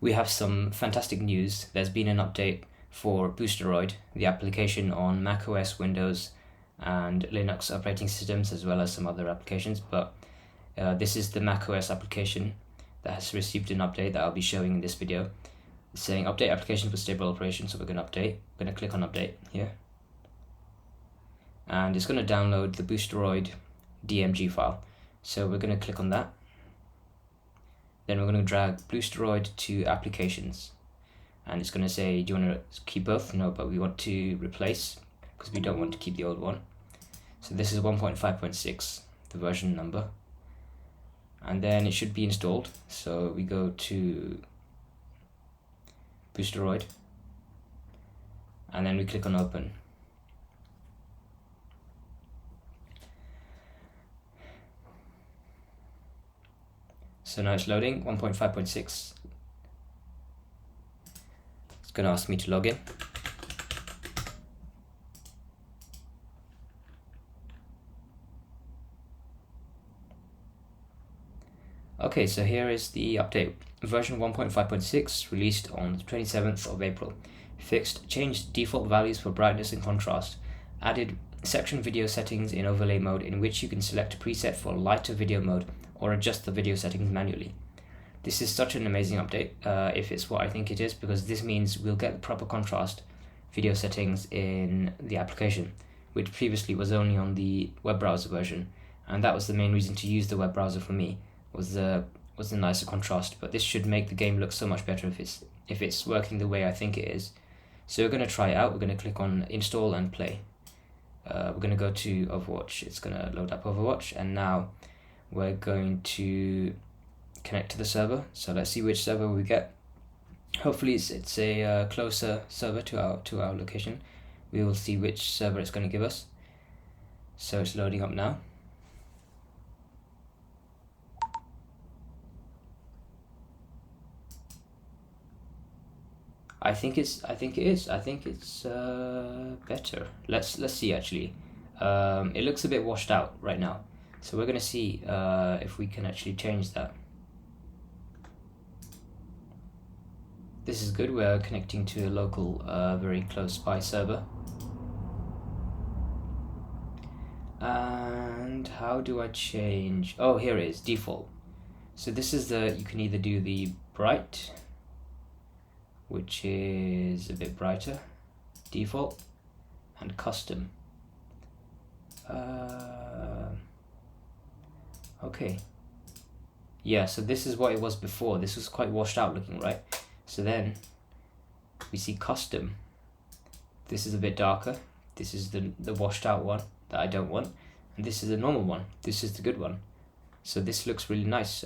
we have some fantastic news. There's been an update for Boosteroid, the application on macOS, Windows, and Linux operating systems, as well as some other applications. But this is the macOS application that has received an update that I'll be showing in this video. It's saying update application for stable operation, so we're going to update. We're going to click on update here. And it's going to download the Boosteroid DMG file. So we're going to click on that. Then we're going to drag Boosteroid to applications. And it's going to say, do you want to keep both? No, but we want to replace because we don't want to keep the old one. So this is 1.5.6, the version number. And then it should be installed. So we go to Boosteroid. And then we click on open. So now it's loading, 1.5.6. It's going to ask me to log in. Okay, so here is the update. Version 1.5.6 released on the 27th of April. Fixed, changed default values for brightness and contrast. Added section video settings in overlay mode, in which you can select a preset for lighter video mode or adjust the video settings manually. This is such an amazing update, if it's what I think it is, because this means we'll get the proper contrast video settings in the application, which previously was only on the web browser version, and that was the main reason to use the web browser for me, was the nicer contrast. But this should make the game look so much better if it's working the way I think it is. So we're going to try it out. We're going to click on install and play. We're going to go to Overwatch. It's going to load up Overwatch, and now we're going to connect to the server. So let's see which server we get. Hopefully it's a closer server to our location. We will see which server it's going to give us. So it's loading up now. I think it is. I think it's better. Let's see actually. It looks a bit washed out right now. So we're going to see if we can actually change that. This is good. We're connecting to a local, very close by server. And how do I change? Oh, here it is, default. So this is you can either do the bright, which is a bit brighter, default, and custom. Okay. Yeah, so this is what it was before. This was quite washed out looking, right? So then we see custom. This is a bit darker. This is the washed out one that I don't want. And this is the normal one. This is the good one. So this looks really nice.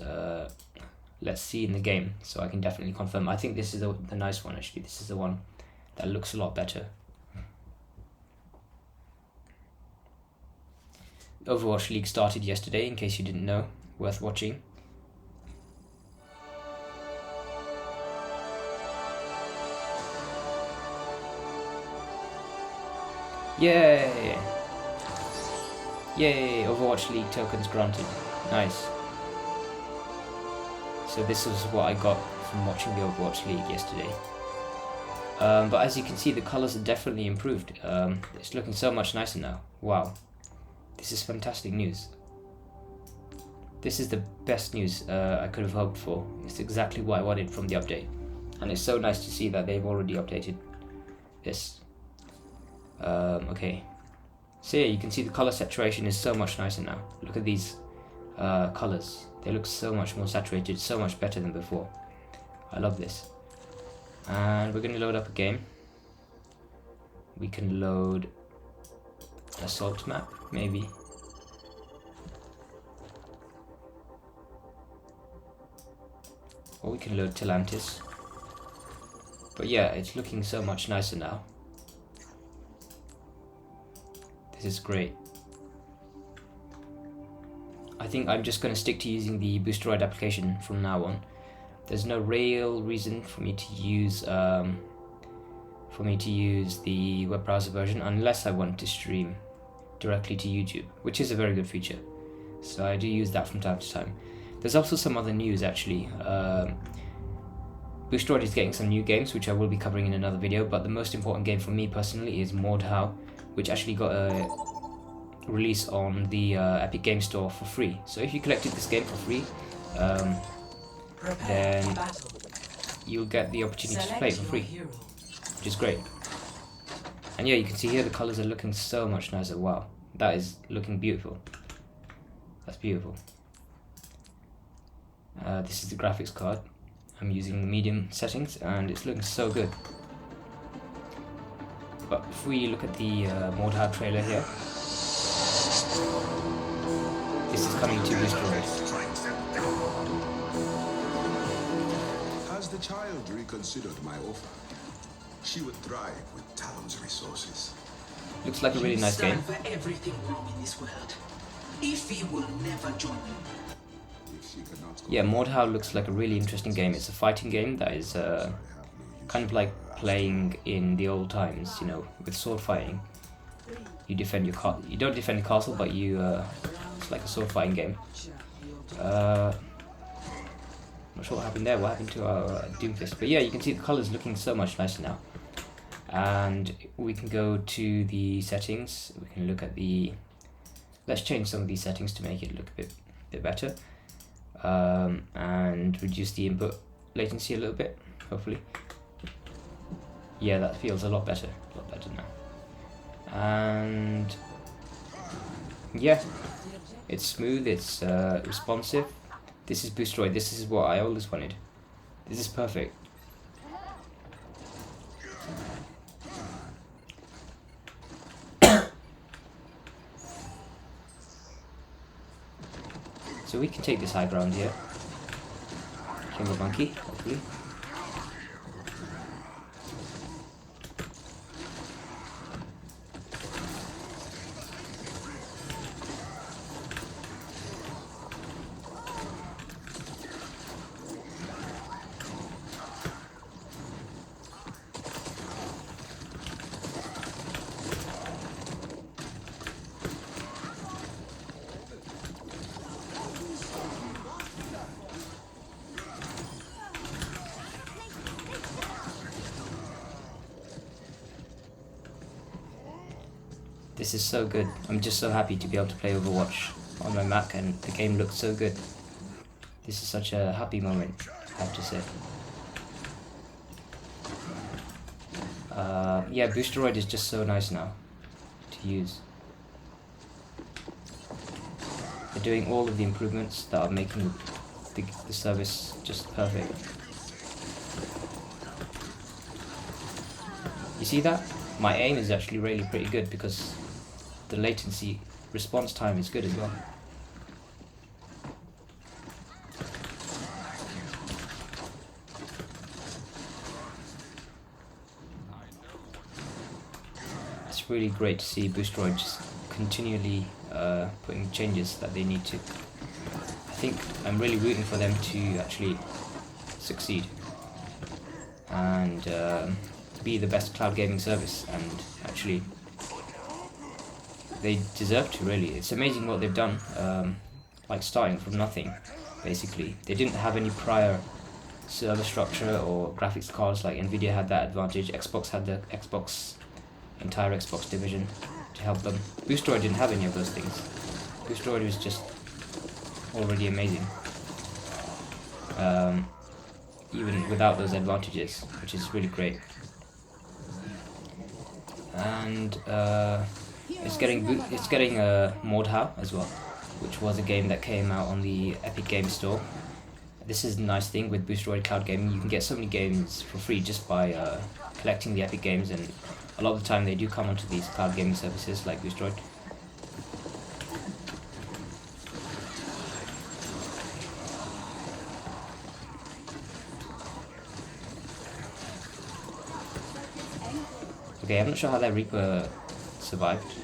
Let's see in the game, so I can definitely confirm. I think this is the nice one actually. This is the one that looks a lot better. Overwatch League started yesterday, in case you didn't know. Worth watching. Yay! Yay! Overwatch League tokens granted. Nice. So this is what I got from watching the Overwatch League yesterday. But as you can see, the colors are definitely improved. It's looking so much nicer now. Wow. This is fantastic news. This is the best news I could have hoped for. It's exactly what I wanted from the update. And it's so nice to see that they've already updated this. Okay. So yeah, you can see the color saturation is so much nicer now. Look at these colors. They look so much more saturated, so much better than before. I love this. And we're going to load up a game. We can load Assault map, maybe. Or we can load Atlantis. But yeah, it's looking so much nicer now. This is great. I think I'm just going to stick to using the Boosteroid application from now on. There's no real reason for me to use the web browser version unless I want to stream directly to YouTube, which is a very good feature. So I do use that from time to time. There's also some other news actually. Boosteroid is getting some new games, which I will be covering in another video, but the most important game for me personally is Mordhau, which actually got a release on the Epic Game Store for free. So if you collected this game for free, then you'll get the opportunity to play it for free, which is great. And yeah, you can see here the colors are looking so much nicer. Wow, that is looking beautiful. That's beautiful. This is the graphics card. I'm using the medium settings and it's looking so good. But if we look at the Mordhau trailer here, this is coming to Boosteroid. Has the child reconsidered my offer? She would thrive with Talon's resources. Looks like a really nice game. For everything wrong in this world. Ify will never join you. Yeah, Mordhau looks like a really interesting game. It's a fighting game that is kind of like playing in the old times, you know, with sword fighting. You defend your you don't defend the castle, but you it's like a sword fighting game. Not sure what happened there. What happened to our Doomfist? But yeah, you can see the colors looking so much nicer now. And we can go to the settings. We can look at the. Let's change some of these settings to make it look a bit better. And reduce the input latency a little bit, hopefully. Yeah, that feels a lot better now. And yeah, it's smooth, it's responsive. This is Boosteroid, this is what I always wanted. This is perfect. So we can take this high ground here. Kill the monkey, hopefully. This is so good. I'm just so happy to be able to play Overwatch on my Mac, and the game looks so good. This is such a happy moment, I have to say. Yeah, Boosteroid is just so nice now to use. They're doing all of the improvements that are making the service just perfect. You see that? My aim is actually really pretty good because the latency response time is good as well. It's really great to see Boosteroid just continually putting changes that they need to. I think I'm really rooting for them to actually succeed and be the best cloud gaming service, and actually they deserve to, really. It's amazing what they've done, like starting from nothing, basically. They didn't have any prior server structure or graphics cards like Nvidia had that advantage. Xbox had the entire Xbox division to help them. Boosteroid didn't have any of those things. Boosteroid was just already amazing, even without those advantages, which is really great. And it's getting Mordhau as well, which was a game that came out on the Epic Game Store. This is a nice thing with Boosteroid Cloud Gaming. You can get so many games for free just by collecting the Epic games, and a lot of the time they do come onto these cloud gaming services like Boosteroid. Okay, I'm not sure how that Reaper survived.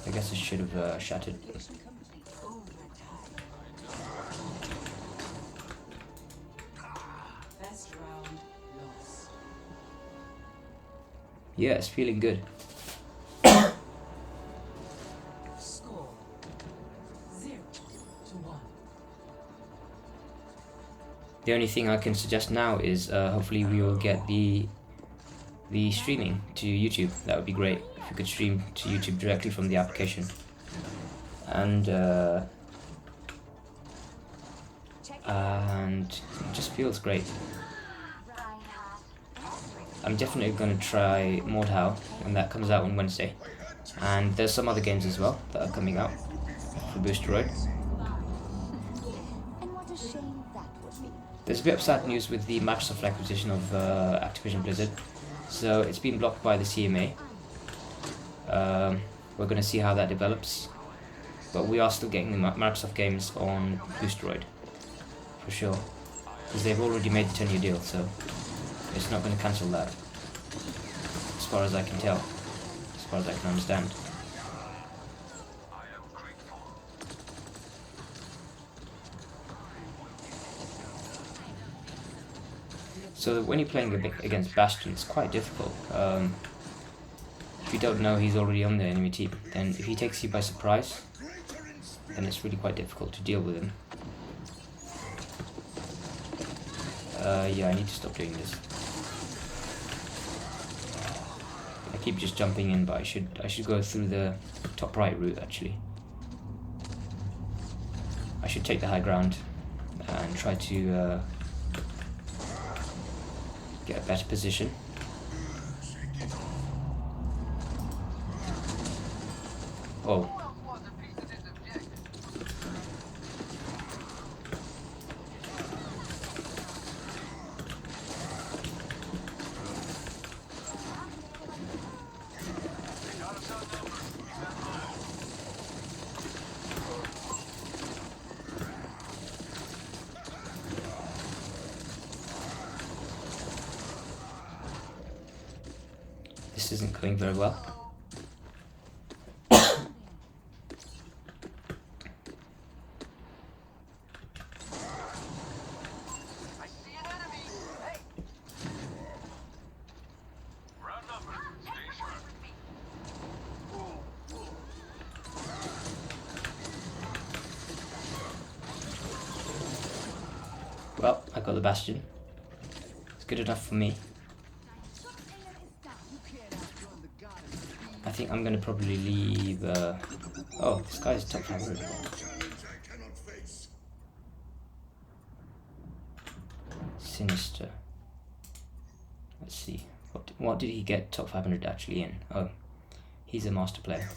I guess it should have shattered. Yeah, it's feeling good. Score 0-1. The only thing I can suggest now is hopefully we will get the streaming to YouTube. That would be great if we could stream to YouTube directly from the application. And it just feels great. I'm definitely going to try Mordhau, and that comes out on Wednesday. And there's some other games as well that are coming out for Boosteroid. There's a bit of sad news with the Microsoft acquisition of Activision Blizzard. So it's been blocked by the CMA. We're going to see how that develops. But we are still getting the Microsoft games on Boosteroid, for sure. Because they've already made the 10-year deal, so it's not going to cancel that. As far as I can tell. As far as I can understand. So when you're playing against Bastion, it's quite difficult. If you don't know he's already on the enemy team, then if he takes you by surprise, then it's really quite difficult to deal with him. Yeah, I need to stop doing this. I keep just jumping in, but I should go through the top right route actually. I should take the high ground and try to get a better position. Oh. This isn't going very well. Well, I got the Bastion. It's good enough for me. I think I'm gonna probably leave. Oh, this guy's top 500. Sinister. Let's see. What did he get top 500 actually in? Oh, he's a master player.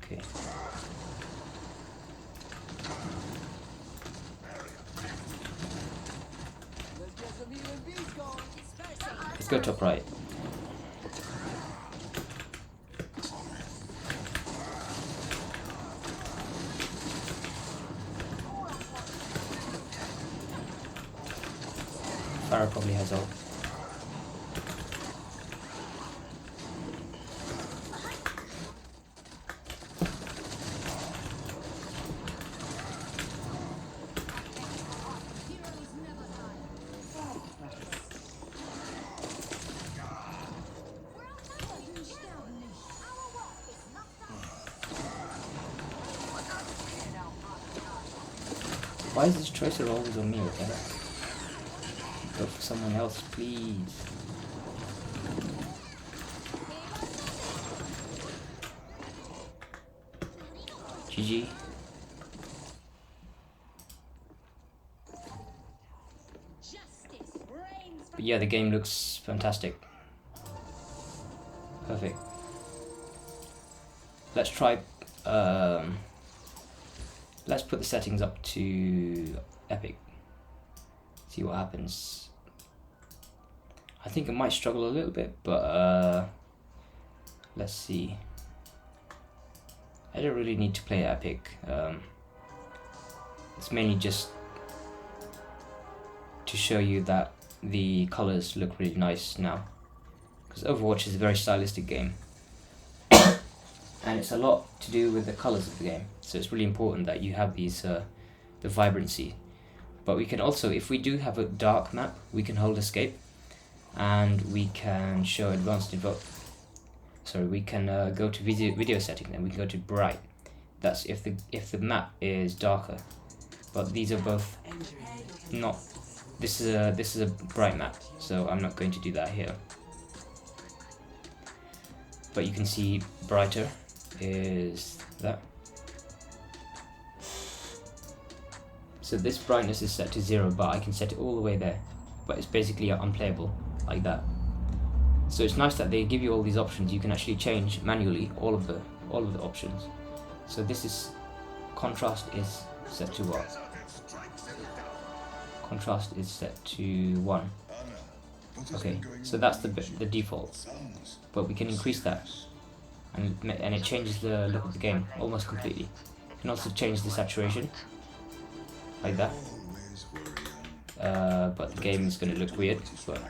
Okay. Let's go top right. Farah probably has ult. Why is this tracer always on me, okay? Go for someone else, please. GG. But yeah, the game looks fantastic. Perfect. Let's try. Let's put the settings up to epic. See what happens. I think I might struggle a little bit, but let's see. I don't really need to play epic. It's mainly just to show you that the colors look really nice now, because Overwatch is a very stylistic game. And it's a lot to do with the colors of the game, so it's really important that you have these the vibrancy. But we can also, if we do have a dark map, we can hold escape, and we can show advanced we can go to video setting, then we can go to bright. That's if the map is darker. but these are both not. This is a bright map, so I'm not going to do that here. But you can see brighter is that. So this brightness is set to 0, but I can set it all the way there. But it's basically unplayable like that. So it's nice that they give you all these options. You can actually change manually all of the options. So this is contrast is set to what? Contrast is set to 1. Okay, so that's the default. But we can increase that, and it changes the look of the game almost completely. You can also change the saturation like that. But the game is going to look weird. But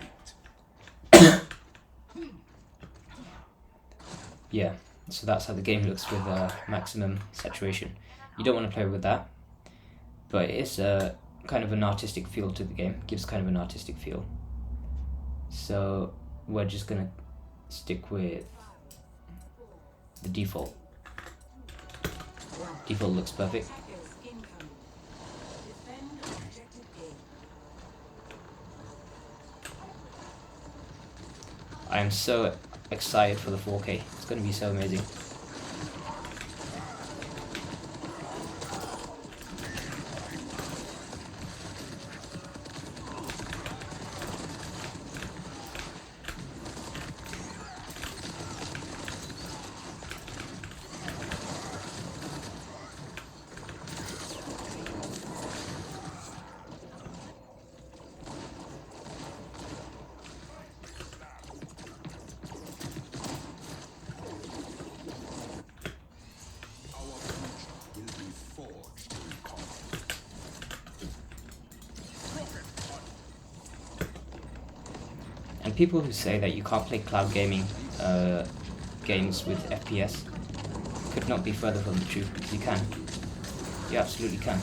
yeah, so that's how the game looks with maximum saturation. You don't want to play with that, but it's kind of an artistic feel to the game. Gives kind of an artistic feel. So we're just going to stick with the default. Default looks perfect. I am so excited for the 4K. It's going to be so amazing. And people who say that you can't play cloud gaming games with FPS could not be further from the truth. You can. You absolutely can.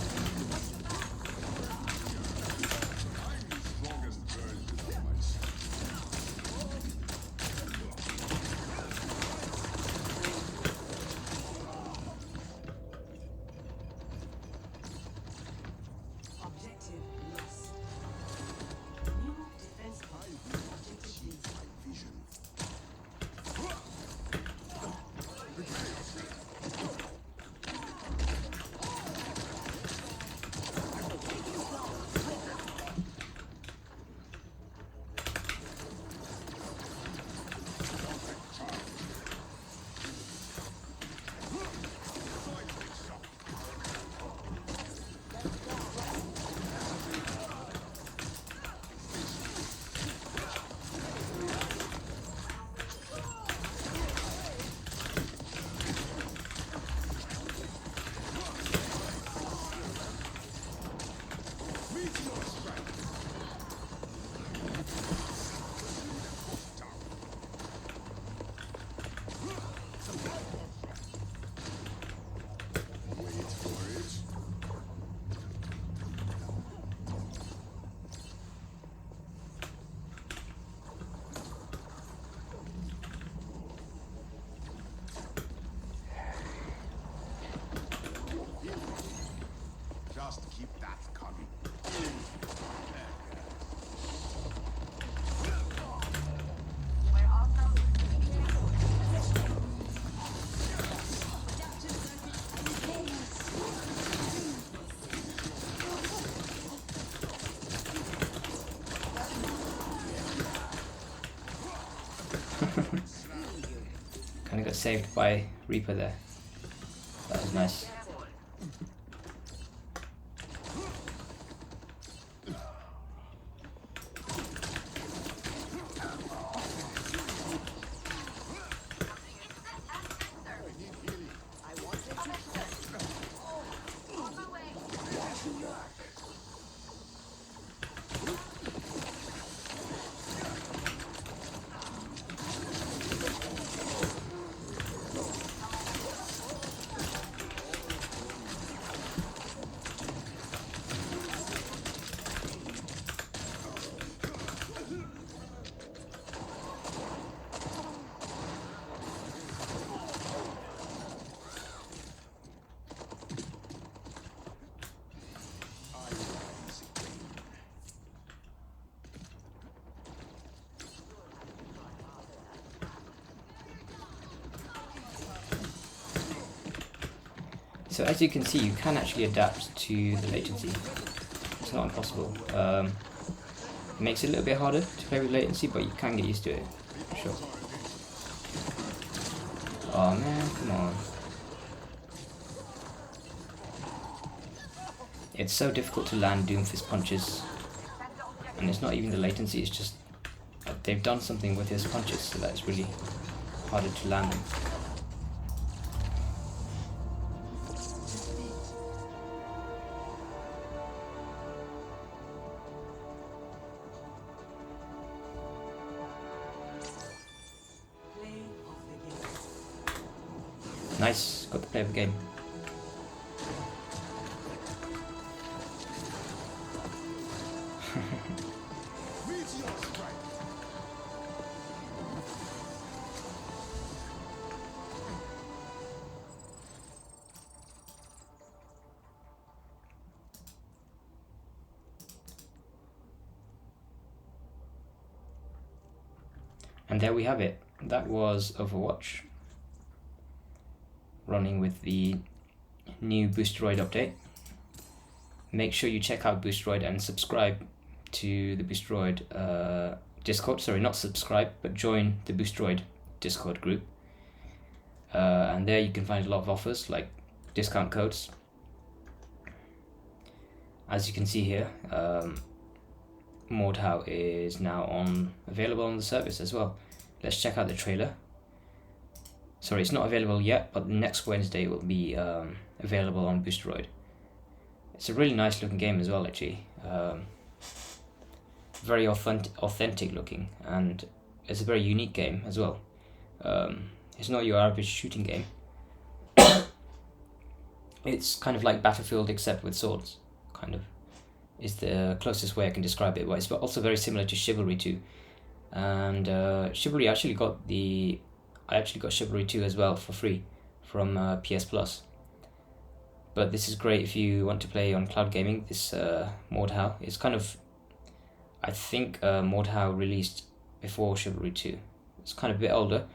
Just keep that coming. Kind of got saved by Reaper there. That was nice. So as you can see, you can actually adapt to the latency. It's not impossible. It makes it a little bit harder to play with latency, but you can get used to it. Sure. Oh man, come on. It's so difficult to land Doomfist punches. And it's not even the latency, it's just they've done something with his punches so that it's really harder to land them. Nice, got to play of the game. And there we have it. That was Overwatch, running with the new Boosteroid update. Make sure you check out Boosteroid and subscribe to the Boosteroid Discord. Sorry, not subscribe, but join the Boosteroid Discord group. And there you can find a lot of offers like discount codes. As you can see here, Mordhau is now available on the service as well. Let's check out the trailer. Sorry, it's not available yet, but next Wednesday it will be available on Boosteroid. It's a really nice looking game as well, actually. Very authentic looking, and it's a very unique game as well. It's not your average shooting game. It's kind of like Battlefield except with swords, kind of. Is the closest way I can describe it, but it's also very similar to Chivalry 2. And Chivalry, I actually got Chivalry 2 as well for free from PS Plus. But this is great if you want to play on cloud gaming. This Mordhau is kind of, I think Mordhau released before Chivalry 2. It's kind of a bit older,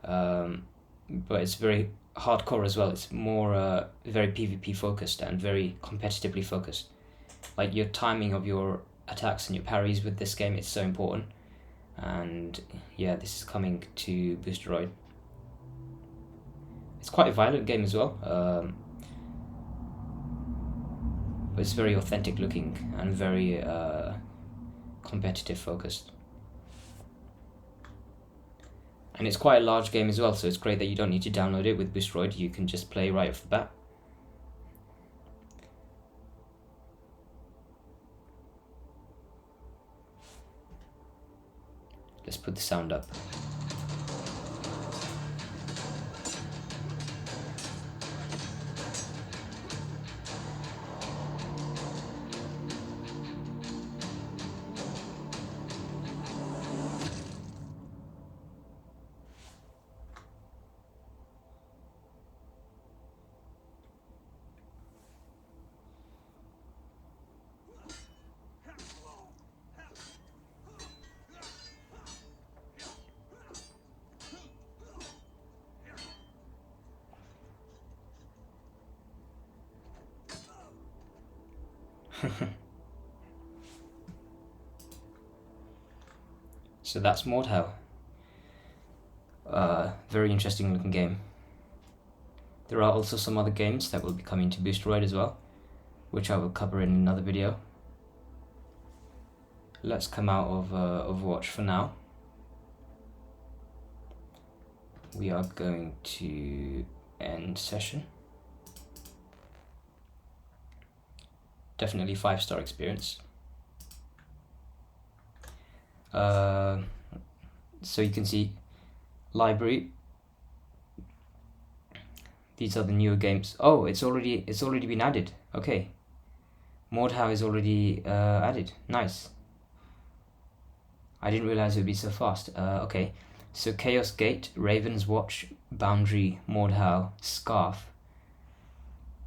but it's very hardcore as well. It's more very PvP focused and very competitively focused. Like your timing of your attacks and your parries with this game is so important. And yeah, this is coming to Boosteroid. It's quite a violent game as well, but it's very authentic looking and very competitive focused. And it's quite a large game as well, so it's great that you don't need to download it with Boosteroid. You can just play right off the bat. Let's put the sound up. So that's Mordhau. Very interesting looking game. There are also some other games that will be coming to Boosteroid as well, which I will cover in another video. Let's come out of Overwatch for now. We are going to end session. Definitely 5-star experience. So you can see library. These are the newer games. Oh, it's already been added. Okay, Mordhau is already added. Nice. I didn't realize it would be so fast. Okay, so Chaos Gate, Ravenswatch, Boundary, Mordhau, Scarf,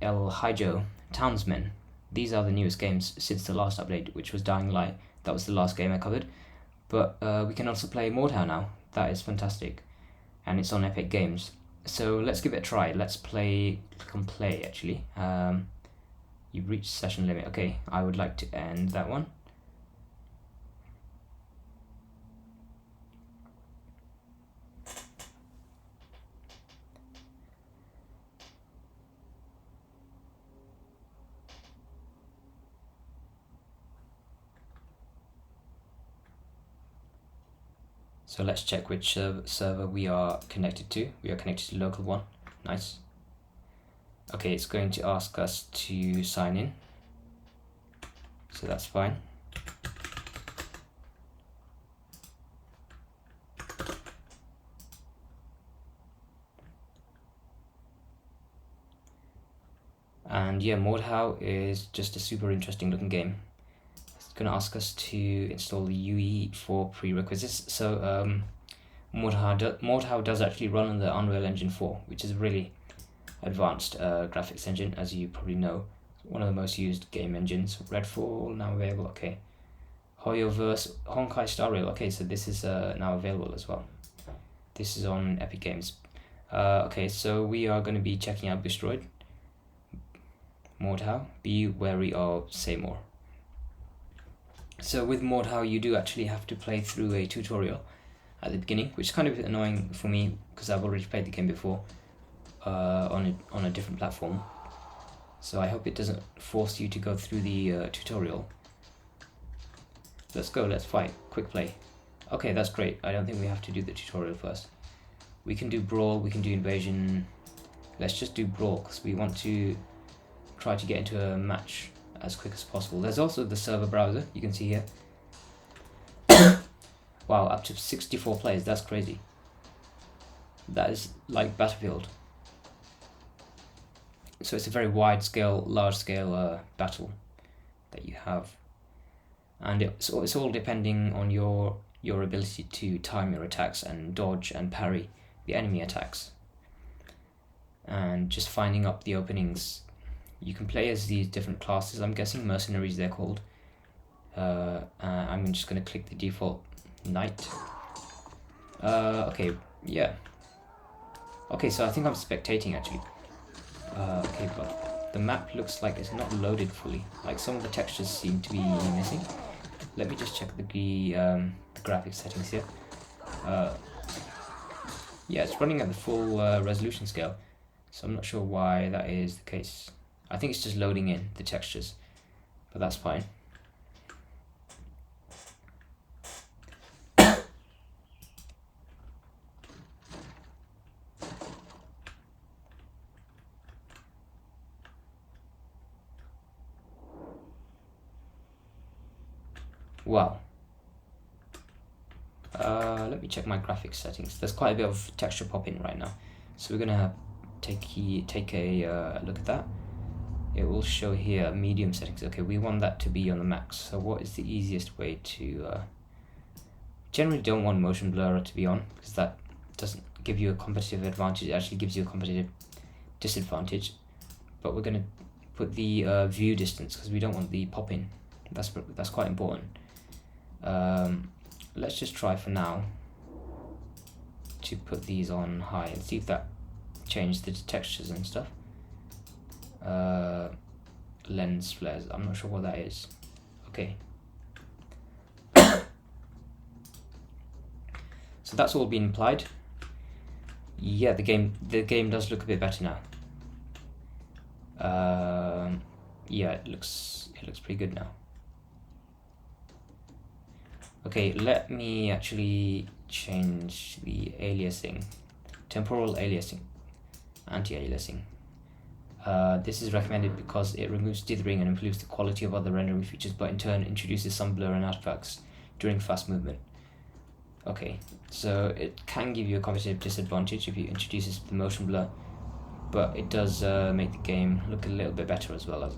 Hijo, Townsmen. These are the newest games since the last update, which was Dying Light. That was the last game I covered. But we can also play Mordhau now. That is fantastic. And it's on Epic Games. So let's give it a try. Let's play, click on play actually. You've reached session limit. Okay, I would like to end that one. So let's check which server we are connected to. We are connected to local one. Nice. Okay, it's going to ask us to sign in. So that's fine. And yeah, Mordhau is just a super interesting looking game. It's going to ask us to install the UE for prerequisites. So Mordhau does actually run on the Unreal Engine 4, which is a really advanced graphics engine, as you probably know. One of the most used game engines. Redfall now available. Okay. Hoyoverse, Honkai Star Rail. Okay, so this is now available as well. This is on Epic Games. Okay, so we are going to be checking out Boosteroid. Mordhau, be wary of Seymour. So with Mordhau, you do actually have to play through a tutorial at the beginning, which is kind of annoying for me because I've already played the game before on a different platform. So I hope it doesn't force you to go through the tutorial. Let's go, let's fight, quick play. Okay, that's great. I don't think we have to do the tutorial first. We can do Brawl, we can do Invasion. Let's just do Brawl because we want to try to get into a match as quick as possible. There's also the server browser, you can see here. Wow, up to 64 players, that's crazy. That is like Battlefield. So it's a very wide scale, large scale battle that you have. And it's all depending on your ability to time your attacks and dodge and parry the enemy attacks. And just finding up the openings. You can play as these different classes. I'm guessing mercenaries they're called. I'm just going to click the default knight. Okay, yeah. Okay, so I think I'm spectating actually. Okay, but the map looks like it's not loaded fully. Like some of the textures seem to be missing. Let me just check the graphics settings here. Yeah, it's running at the full resolution scale, so I'm not sure why that is the case. I think it's just loading in the textures, but that's fine. Wow. Let me check my graphics settings. There's quite a bit of texture popping right now, so we're gonna take a look at that. It will show here medium settings. Okay, we want that to be on the max. So what is the easiest way to... generally don't want motion blur to be on, because that doesn't give you a competitive advantage. It actually gives you a competitive disadvantage. But we're going to put the view distance, because we don't want the popping. That's quite important. Let's just try for now to put these on high and see if that changes the textures and stuff. Lens flares, I'm not sure what that is. Okay. So that's all been applied. Yeah, the game does look a bit better now. Yeah, it looks pretty good now. Okay, let me actually change the aliasing, temporal aliasing, anti-aliasing. This is recommended because it removes dithering and improves the quality of other rendering features, but in turn introduces some blur and artifacts during fast movement. Okay, so it can give you a competitive disadvantage if it introduces the motion blur, but it does make the game look a little bit better as well.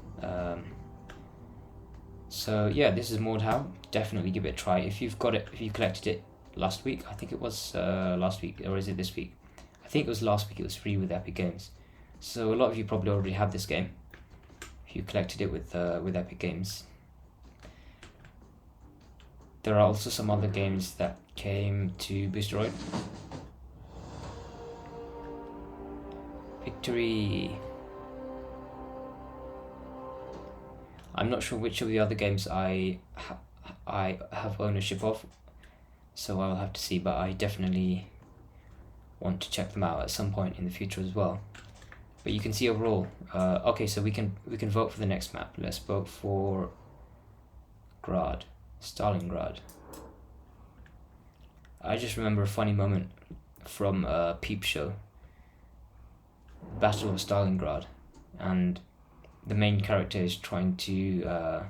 So yeah, this is Mordhau. Definitely give it a try if you've got it. If you collected it last week, I think it was last week, or is it this week? I think it was last week. It was free with Epic Games. So a lot of you probably already have this game if you collected it with Epic Games. There are also some other games that came to Boosteroid. Victory! I'm not sure which of the other games I have ownership of, so I'll have to see, but I definitely want to check them out at some point in the future as well. But you can see overall, okay, so we can vote for the next map. Let's vote for Stalingrad. I just remember a funny moment from Peep Show, Battle of Stalingrad, and the main character is trying to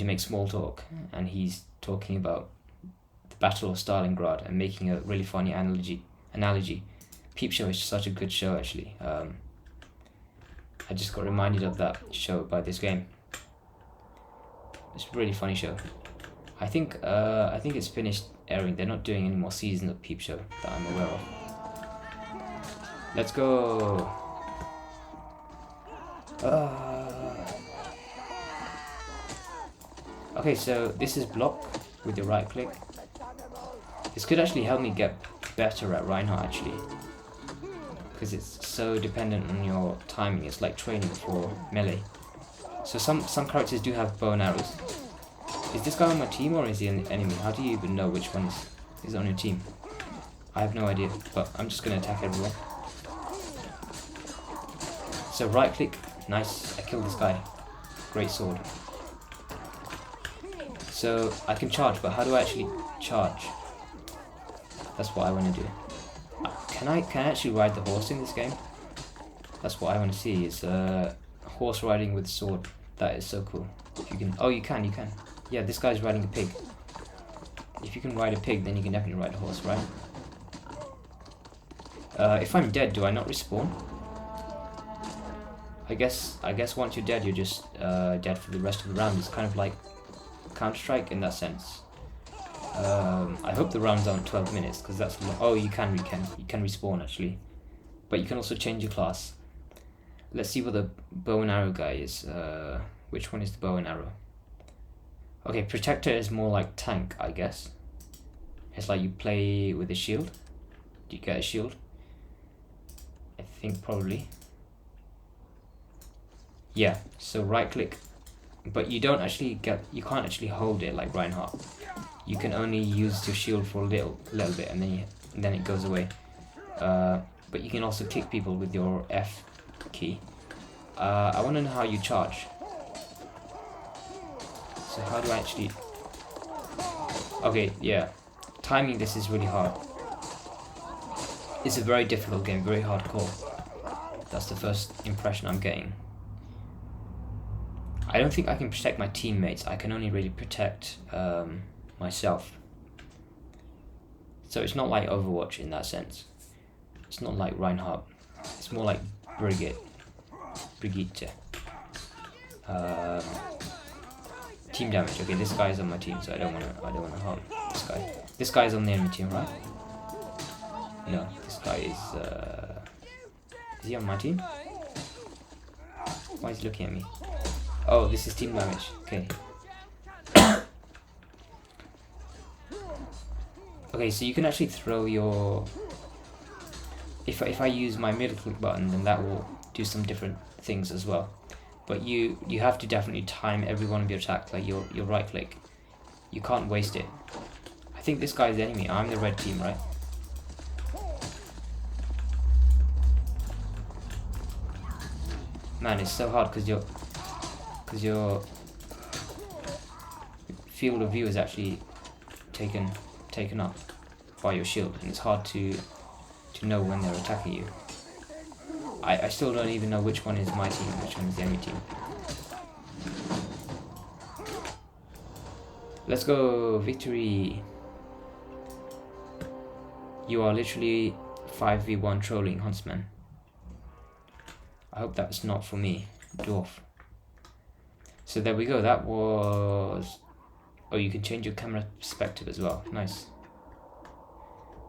make small talk, and he's talking about the Battle of Stalingrad and making a really funny analogy. Peep Show is such a good show, actually. I just got reminded of that show by this game. It's a really funny show. I think it's finished airing. They're not doing any more seasons of Peep Show that I'm aware of. Let's go. Okay, so this is block with your right click. This could actually help me get better at Reinhardt, actually, because it's so dependent on your timing. It's like training for melee. So some characters do have bow and arrows. Is this guy on my team or is he an enemy? How do you even know which one is on your team? I have no idea, but I'm just gonna attack everyone. So right click, nice, I killed this guy. Great sword. So I can charge, but how do I actually charge? That's what I want to do. Can I actually ride the horse in this game? That's what I want to see, is horse riding with sword. That is so cool. If you can, oh, you can. Yeah, this guy's riding a pig. If you can ride a pig, then you can definitely ride a horse, right? If I'm dead, do I not respawn? I guess once you're dead, you're just dead for the rest of the round. It's kind of like Counter-Strike in that sense. I hope the rounds aren't 12 minutes, because that's long. Oh, you can respawn actually, but you can also change your class. Let's see what the bow and arrow guy is. Which one is the bow and arrow? Okay, protector is more like tank, I guess. It's like you play with a shield. Do you get a shield? I think probably. Yeah, so right click, but you can't actually hold it like Reinhardt. You can only use your shield for a little bit, and then it goes away. But you can also kick people with your F key. I want to know how you charge. So how do I actually... Okay, yeah. Timing this is really hard. It's a very difficult game, very hardcore. That's the first impression I'm getting. I don't think I can protect my teammates. I can only really protect myself. So it's not like Overwatch in that sense. It's not like Reinhardt. It's more like Brigitte. Team damage. Okay, this guy's on my team, so I don't wanna harm this guy. This guy's on the enemy team, right? No, this guy is he on my team? Why is he looking at me? Oh, this is team damage. Okay. Okay, so you can actually throw your... If I use my middle click button, then that will do some different things as well. But you have to definitely time every one of your attacks, like your right click. You can't waste it. I think this guy's the enemy. I'm the red team, right? Man, it's so hard because your field of view is actually taken up by your shield, and it's hard to know when they're attacking you. I still don't even know which one is my team and which one is the enemy team. Let's go, victory! You are literally 5v1 trolling Huntsman. I hope that's not for me, dwarf. So there we go, that was... Oh, you can change your camera perspective as well, nice.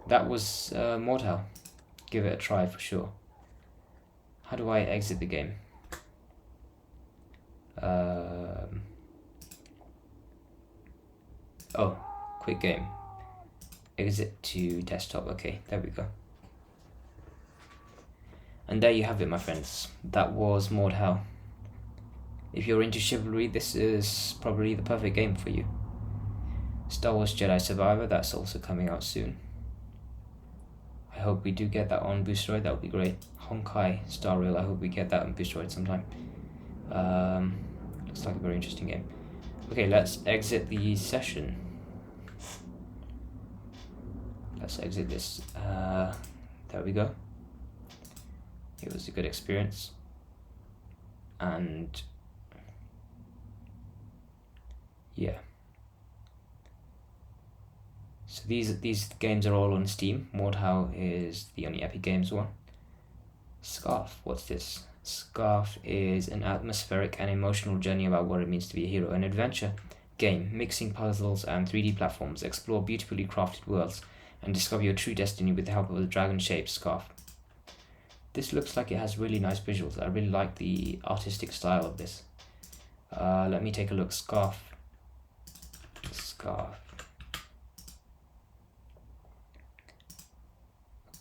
That was Mordhau. Give it a try for sure. How do I exit the game? Oh, quick game. Exit to desktop, okay, there we go. And there you have it, my friends. That was Mordhau. If you're into chivalry, this is probably the perfect game for you. Star Wars Jedi Survivor, that's also coming out soon. I hope we do get that on Boosteroid, that would be great. Honkai Star Rail, I hope we get that on Boosteroid sometime. Looks like a very interesting game. Okay, let's exit the session. Let's exit this. There we go. It was a good experience. And yeah. So these games are all on Steam. Mordhau is the only Epic Games one. Scarf, what's this? Scarf is an atmospheric and emotional journey about what it means to be a hero. An adventure game, mixing puzzles and 3D platforms. Explore beautifully crafted worlds and discover your true destiny with the help of a dragon-shaped scarf. This looks like it has really nice visuals. I really like the artistic style of this. Let me take a look. Scarf.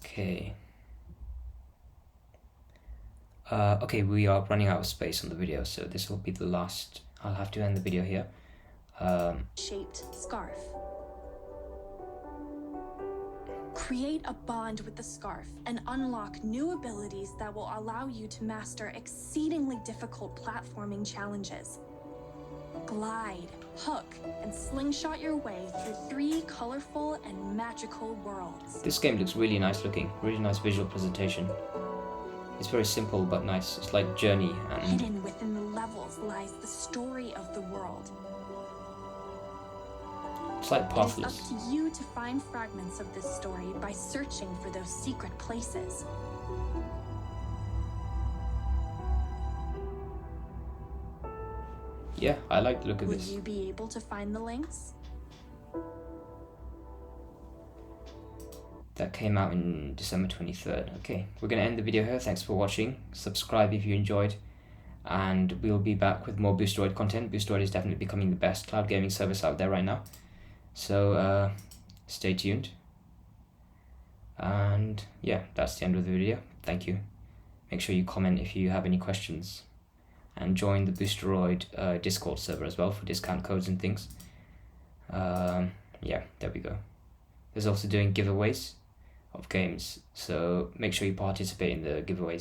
Okay. Okay, we are running out of space on the video, so this will be the last. I'll have to end the video here. Shaped scarf. Create a bond with the scarf and unlock new abilities that will allow you to master exceedingly difficult platforming challenges. Glide, hook, and slingshot your way through 3 colorful and magical worlds. This game looks really nice looking, really nice visual presentation. It's very simple but nice. It's like Journey and... Hidden within the levels lies the story of the world. It's like Pathless. It is up to you to find fragments of this story by searching for those secret places. Yeah, I like the look of Will this. you be able to find the links? That came out in December 23rd. Okay, we're going to end the video here. Thanks for watching. Subscribe if you enjoyed. And we'll be back with more Boosteroid content. Boosteroid is definitely becoming the best cloud gaming service out there right now. So stay tuned. And yeah, that's the end of the video. Thank you. Make sure you comment if you have any questions. And join the Boosteroid Discord server as well for discount codes and things. Yeah, there we go. There's also doing giveaways of games, so make sure you participate in the giveaways.